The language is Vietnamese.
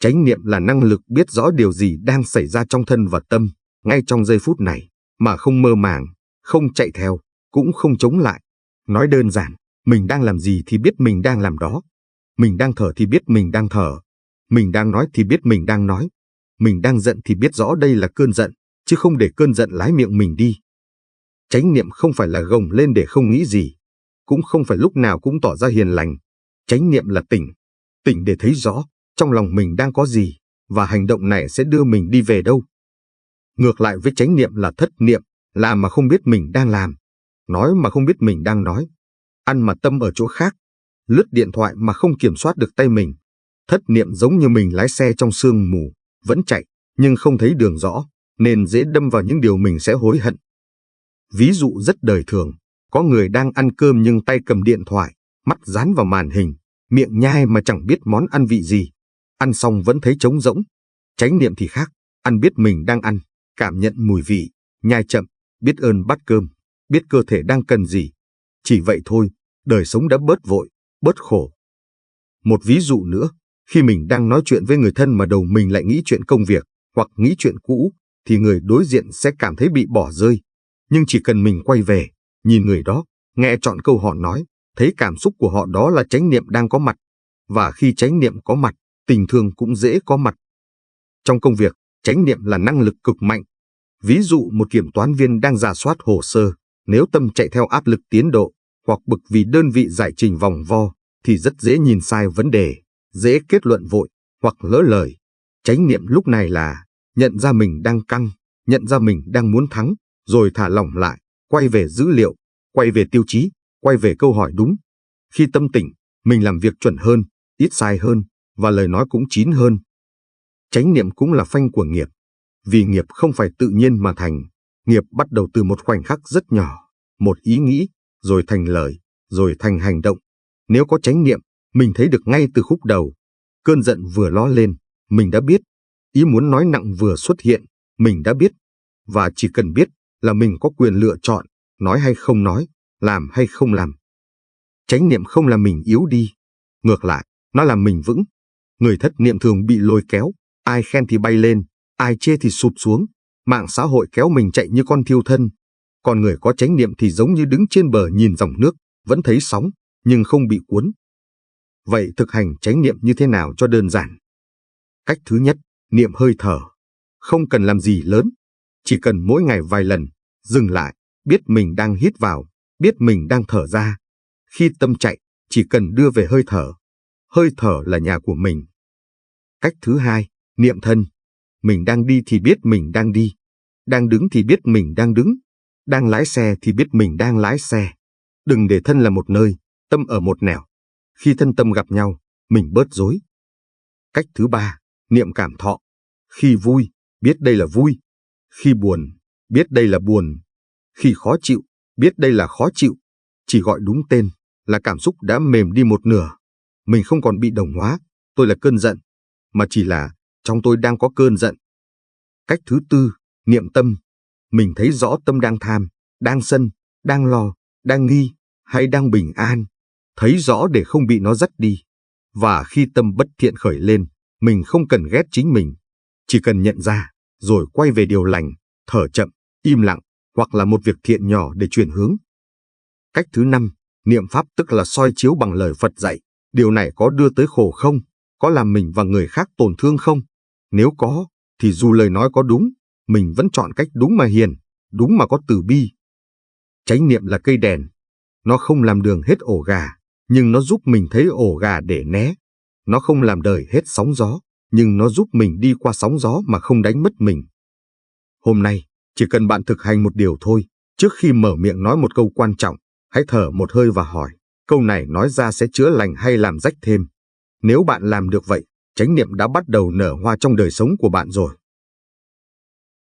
Chánh niệm là năng lực biết rõ điều gì đang xảy ra trong thân và tâm, ngay trong giây phút này, mà không mơ màng, không chạy theo, cũng không chống lại. Nói đơn giản, mình đang làm gì thì biết mình đang làm đó. Mình đang thở thì biết mình đang thở. Mình đang nói thì biết mình đang nói. Mình đang giận thì biết rõ đây là cơn giận, chứ không để cơn giận lái miệng mình đi. Chánh niệm không phải là gồng lên để không nghĩ gì, cũng không phải lúc nào cũng tỏ ra hiền lành. Chánh niệm là tỉnh, tỉnh để thấy rõ trong lòng mình đang có gì, và hành động này sẽ đưa mình đi về đâu. Ngược lại với chánh niệm là thất niệm, làm mà không biết mình đang làm, nói mà không biết mình đang nói, ăn mà tâm ở chỗ khác, lướt điện thoại mà không kiểm soát được tay mình. Thất niệm giống như mình lái xe trong sương mù, vẫn chạy, nhưng không thấy đường rõ, nên dễ đâm vào những điều mình sẽ hối hận. Ví dụ rất đời thường, có người đang ăn cơm nhưng tay cầm điện thoại, mắt dán vào màn hình, miệng nhai mà chẳng biết món ăn vị gì. Ăn xong vẫn thấy trống rỗng. Chánh niệm thì khác, ăn biết mình đang ăn, cảm nhận mùi vị, nhai chậm, biết ơn bát cơm, biết cơ thể đang cần gì. Chỉ vậy thôi, đời sống đã bớt vội, bớt khổ. Một ví dụ nữa, khi mình đang nói chuyện với người thân mà đầu mình lại nghĩ chuyện công việc, hoặc nghĩ chuyện cũ, thì người đối diện sẽ cảm thấy bị bỏ rơi. Nhưng chỉ cần mình quay về, nhìn người đó, nghe trọn câu họ nói, thấy cảm xúc của họ, đó là chánh niệm đang có mặt. Và khi chánh niệm có mặt, tình thương cũng dễ có mặt. Trong công việc, chánh niệm là năng lực cực mạnh. Ví dụ một kiểm toán viên đang rà soát hồ sơ, nếu tâm chạy theo áp lực tiến độ, hoặc bực vì đơn vị giải trình vòng vo, thì rất dễ nhìn sai vấn đề, dễ kết luận vội, hoặc lỡ lời. Chánh niệm lúc này là nhận ra mình đang căng, nhận ra mình đang muốn thắng, rồi thả lỏng lại, quay về dữ liệu, quay về tiêu chí, quay về câu hỏi đúng. Khi tâm tỉnh, mình làm việc chuẩn hơn, ít sai hơn, và lời nói cũng chín hơn. Chánh niệm cũng là phanh của nghiệp, vì nghiệp không phải tự nhiên mà thành. Nghiệp bắt đầu từ một khoảnh khắc rất nhỏ, một ý nghĩ, rồi thành lời, rồi thành hành động. Nếu có chánh niệm, mình thấy được ngay từ khúc đầu. Cơn giận vừa ló lên, mình đã biết. Ý muốn nói nặng vừa xuất hiện, mình đã biết. Và chỉ cần biết là mình có quyền lựa chọn, nói hay không nói, làm hay không làm. Chánh niệm không làm mình yếu đi. Ngược lại, nó làm mình vững. Người thất niệm thường bị lôi kéo, ai khen thì bay lên, ai chê thì sụp xuống. Mạng xã hội kéo mình chạy như con thiêu thân. Còn người có chánh niệm thì giống như đứng trên bờ nhìn dòng nước, vẫn thấy sóng, nhưng không bị cuốn. Vậy thực hành chánh niệm như thế nào cho đơn giản? Cách thứ nhất, niệm hơi thở. Không cần làm gì lớn, chỉ cần mỗi ngày vài lần, dừng lại, biết mình đang hít vào, biết mình đang thở ra. Khi tâm chạy, chỉ cần đưa về hơi thở. Hơi thở là nhà của mình. Cách thứ hai, niệm thân. Mình đang đi thì biết mình đang đi. Đang đứng thì biết mình đang đứng. Đang lái xe thì biết mình đang lái xe. Đừng để thân là một nơi, tâm ở một nẻo. Khi thân tâm gặp nhau, mình bớt rối. Cách thứ ba, niệm cảm thọ. Khi vui, biết đây là vui. Khi buồn, biết đây là buồn. Khi khó chịu, biết đây là khó chịu. Chỉ gọi đúng tên là cảm xúc đã mềm đi một nửa. Mình không còn bị đồng hóa, tôi là cơn giận, mà chỉ là trong tôi đang có cơn giận. Cách thứ tư, niệm tâm. Mình thấy rõ tâm đang tham, đang sân, đang lo, đang nghi, hay đang bình an. Thấy rõ để không bị nó dắt đi. Và khi tâm bất thiện khởi lên, mình không cần ghét chính mình. Chỉ cần nhận ra, rồi quay về điều lành, thở chậm, im lặng, hoặc là một việc thiện nhỏ để chuyển hướng. Cách thứ năm, niệm pháp tức là soi chiếu bằng lời Phật dạy. Điều này có đưa tới khổ không? Có làm mình và người khác tổn thương không? Nếu có, thì dù lời nói có đúng, mình vẫn chọn cách đúng mà hiền, đúng mà có từ bi. Chánh niệm là cây đèn. Nó không làm đường hết ổ gà, nhưng nó giúp mình thấy ổ gà để né. Nó không làm đời hết sóng gió, nhưng nó giúp mình đi qua sóng gió mà không đánh mất mình. Hôm nay, chỉ cần bạn thực hành một điều thôi. Trước khi mở miệng nói một câu quan trọng, hãy thở một hơi và hỏi, câu này nói ra sẽ chữa lành hay làm rách thêm? Nếu bạn làm được vậy, chánh niệm đã bắt đầu nở hoa trong đời sống của bạn rồi.